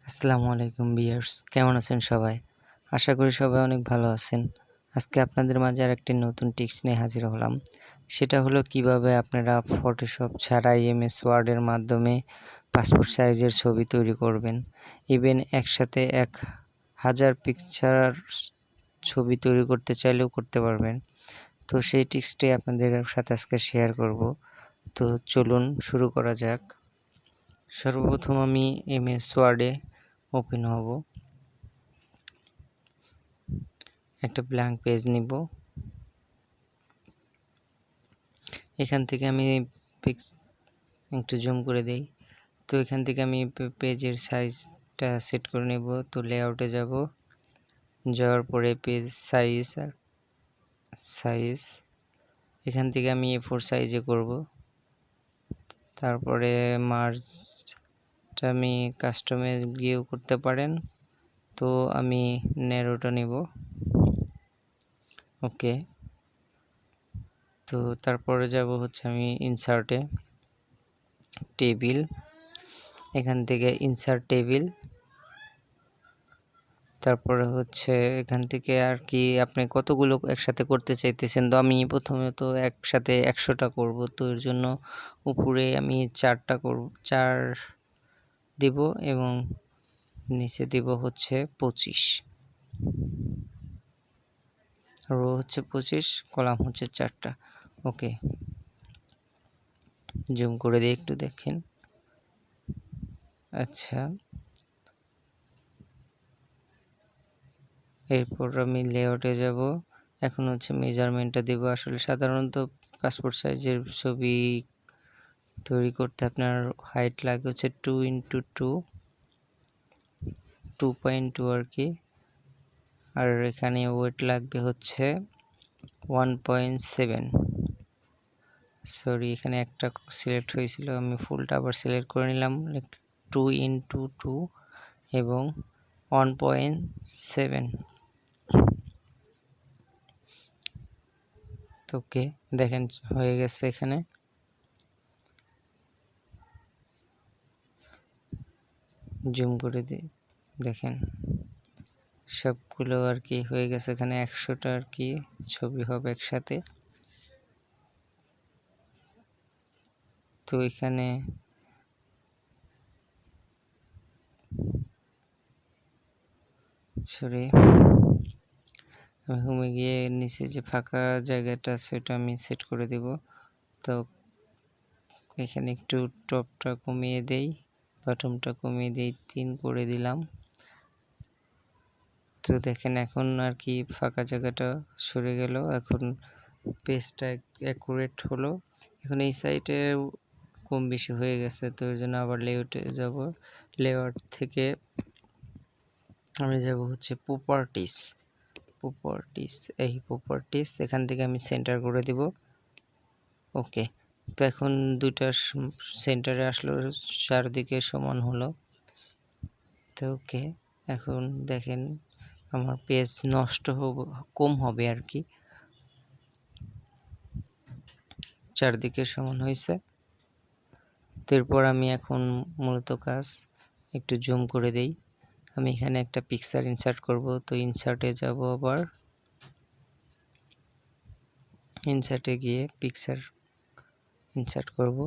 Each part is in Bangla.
আসসালামু আলাইকুম ভিউয়ার্স, কেমন আছেন সবাই? আশা করি সবাই অনেক ভালো আছেন। আজকে আপনাদের মাঝে আরেকটি নতুন টিপস নিয়ে হাজির হলাম। সেটা হলো কিভাবে আপনারা ফটোশপ ছাড়াই এমএস ওয়ার্ডের মাধ্যমে পাসপোর্ট সাইজের ছবি তৈরি করবেন। ইভেন একসাথে 1000 পিকচার ছবি তৈরি করতে চাইলেও করতে পারবেন। তো সেই টিপসটাই আপনাদের সাথে আজকে শেয়ার করব। তো চলুন শুরু করা যাক। সর্বপ্রথম আমি এমএস ওয়ার্ডে ওপেন হব। একটা ব্ল্যাঙ্ক পেজ নিব। এখান থেকে আমি একটু জুম করে দেই। তো এখান থেকে আমি পেজের সাইজটা সেট করে নেব। তো লেআউটে যাব, যাওয়ার পরে পেজ সাইজ এখান থেকে আমি A4 সাইজে করব। তারপরে মার্জটা আমি কাস্টমে গিয়েও করতে পারেন। তো আমি ন্যারোটা নেব। ওকে। তো তারপরে যাব হচ্ছে আমি ইনসার্টে, টেবিল, এখান থেকে ইনসার্ট টেবিল। তারপরে হচ্ছে এখান থেকে আর কি আপনি কতগুলো একসাথে করতে চাইতেছেন। তো আমি প্রথমে তো একসাথে 100টা করব। তো এর জন্য উপরে আমি 4টা করব, 4 দিব এবং নিচে দিব হচ্ছে 25। রো হচ্ছে 25, কলাম হচ্ছে 4টা। ওকে, জুম করে দিয়ে একটু দেখেন। আচ্ছা, এরপর আমি লেআউটে যাব। এখন হচ্ছে মেজারমেন্টটা দেব। আসলে সাধারণত পাসপোর্ট সাইজের ছবি তৈরি করতে আপনার হাইট লাগে হচ্ছে 2x2 আর কি। আর এখানে ওয়েট লাগবে হচ্ছে 1.7। সরি, এখানে একটা সিলেক্ট হয়েছিল, আমি ফুলটা আবার সিলেক্ট করে নিলাম। 2x2 এবং 1.7। ওকে, দেখেন হয়ে গেছে। এখানে জুম করে দেখেন সবগুলো আর কি হয়ে গেছে। এখানে 100টা আর কি ছবি হবে একসাথে। তো এখানে সরি, আমি হোমে গিয়ে নিচে যে ফাঁকা জায়গাটা আছে ওটা আমি সেট করে দেব। তো এখানে একটু টপটা কমিয়ে দেই, বটমটা কমিয়ে দেই, 3 করে দিলাম। তো দেখেন এখন আর কি ফাঁকা জায়গাটা সরে গেল। এখন পেজটা অ্যাকুরেট হলো। এখন এই সাইডে কম বেশি হয়ে গেছে, তো এর জন্য আবার লেআউটে যাব। লেআউট থেকে আমি যাব হচ্ছে প্রপার্টিস, এখান থেকে আমি সেন্টার করে দিব। ওকে, তো এখন দুইটা সেন্টারে আসলো, চারদিকে সমান হলো। তো ওকে, এখন দেখেন আমার পেজ নষ্ট কম হবে আর কি, চারদিকে সমান হয়েছে। এরপর আমি এখন মূলত কাজ একটু জুম করে দেই। আমি এখানে একটা পিকচার ইনসার্ট করব। তো ইনসার্টে যাব, আবার ইনসার্টে গিয়ে পিকচার ইনসার্ট করব।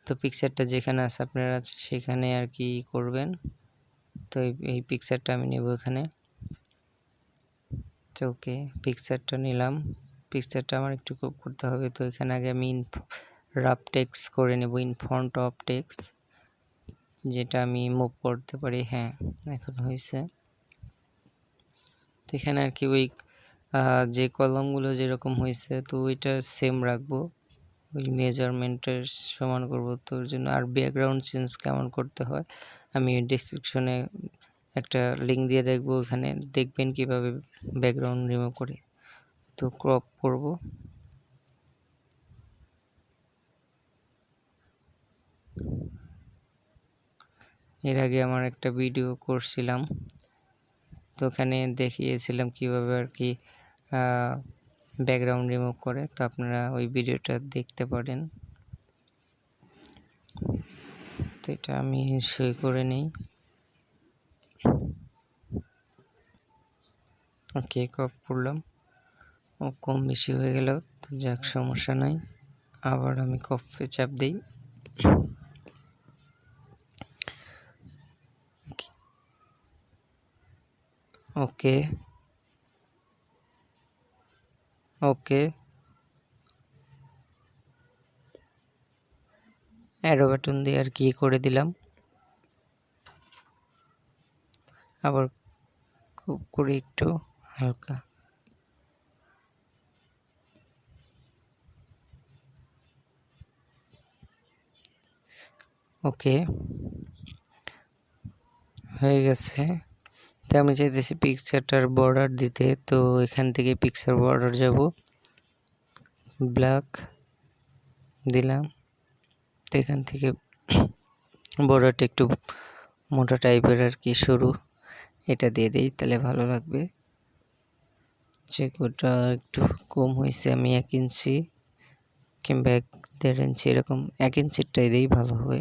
তো পিকচারটা যেখানে আছে আপনারা সেখানে আর কি করবেন। তো এই পিকচারটা আমি নেব এখানে। তো ওকে, পিকচারটা নিলাম। পিকচারটা আমার একটু ক্রপ করতে হবে। তো এখানে আগে আমি রাফ টেক্সট করে নেব, ইন ফন্ট অফ টেক্সট, যেটা আমি মুভ করতে পারি। হ্যাঁ, এখন হয়েছে। তো এখানে আর কি ওই যে কলমগুলো যেরকম হয়েছে তো ওইটা সেম রাখবো, ওই মেজারমেন্টের সমান করব। তো ওর জন্য আর ব্যাকগ্রাউন্ড চেঞ্জ কেমন করতে হয় আমি ডেসক্রিপশনে একটা লিঙ্ক দিয়ে দেখব, ওখানে দেখবেন কিভাবে ব্যাকগ্রাউন্ড রিমুভ করে। তো ক্রপ করব। এর আগে আমার একটা ভিডিও করছিলাম, তো ওখানে দেখিয়েছিলাম কিভাবে আর কি ব্যাকগ্রাউন্ড রিমুভ করে। তো আপনারা ওই ভিডিওটা দেখতে পারেন। তো এটা আমি সই করে নিই। ওকে, ক্রপ করলাম। ও কম বেশি হয়ে গেল, তো যাক, সমস্যা নাই। আবার আমি কপে চাপ দিই। ওকে ওকে, অ্যারো বাটন দিয়ে আর কি করে দিলাম। আবার খুব করে একটু হালকা। ওকে, হয়ে গেছে। তো আমি চাইতেছি পিকচারটার বর্ডার দিতে, তো এখান থেকে পিকচার বর্ডার যাব, ব্ল্যাক দিলাম। তো এখান থেকে বর্ডারটা একটু মোটা টাইপের আর কি, সরু, এটা দিয়ে দিই, তাহলে ভালো লাগবে। যেটা একটু কম হয়েছে, আমি 1 ইঞ্চি কিংবা 1.5 ইঞ্চি, এরকম 1 ইঞ্চিরটাই দিই, ভালো হবে।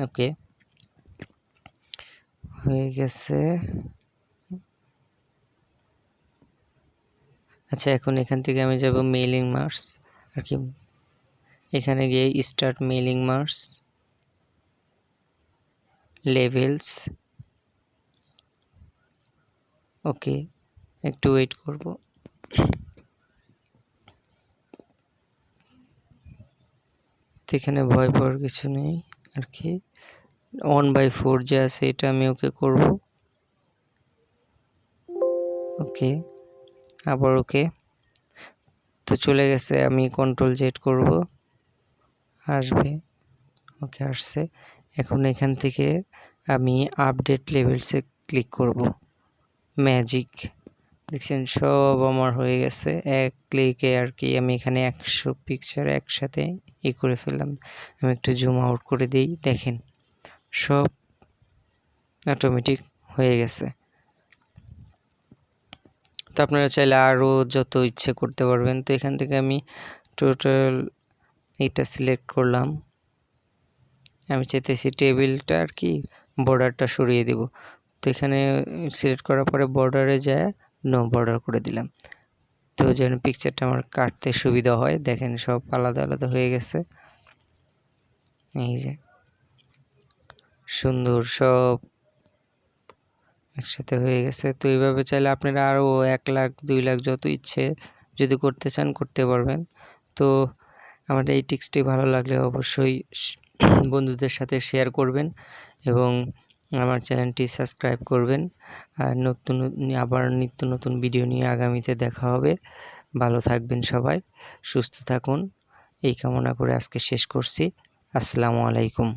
ওকে, হয়ে গেছে। আচ্ছা, এখন এখান থেকে আমি যাব মেইলিং মার্কস আর কি, এখানে গিয়ে স্টার্ট মেইলিং মার্কস, লেভেলস। ওকে, একটু ওয়েট করব। এখানে ভয় পাওয়ার কিছু নেই আর কি। 1/4 যে আছে এটা আমি ওকে করব। ওকে, আবার ওকে। তো চলে গেছে, আমি Ctrl Z করব, আসবে। ওকে, আসছে। এখন এখান থেকে আমি আপডেট লেভেলসে ক্লিক করব, ম্যাজিক। দেখছেন সব আমার হয়ে গেছে এক ক্লিকে আর কি। আমি এখানে 100 পিকচার একসাথে করে ফেললাম। আমি একটু জুম আউট করে দিই, দেখেন সব অটোমেটিক হয়ে গেছে। তো আপনারা চাইলে আরও যত ইচ্ছে করতে পারবেন। তো এখান থেকে আমি টোটাল এটা সিলেক্ট করলাম। আমি চাইতেছি টেবিলটা আর কি বর্ডারটা সরিয়ে দেব। তো এখানে সিলেক্ট করার পরে বর্ডারে যায় নো বর্ডার করে দিলাম, তো যেন পিকচারটা আমার কাটতে সুবিধা হয়। দেখেন সব আলাদা আলাদা হয়ে গেছে, এই যে সুন্দর সব একসাথে হয়ে গেছে। তো এইভাবে চাইলে আপনারা আরও 1 লাখ 2 লাখ যত ইচ্ছে যদি করতে চান করতে পারবেন। তো আমার এই টিপসটি ভালো লাগলে অবশ্যই বন্ধুদের সাথে শেয়ার করবেন এবং আমার চ্যানেলটি সাবস্ক্রাইব করবেন। আর আবার নিত্য নতুন ভিডিও নিয়ে আগামীতে দেখা হবে। ভালো থাকবেন সবাই, সুস্থ থাকুন, এই কামনা করে আজকে শেষ করছি। আসসালামু আলাইকুম।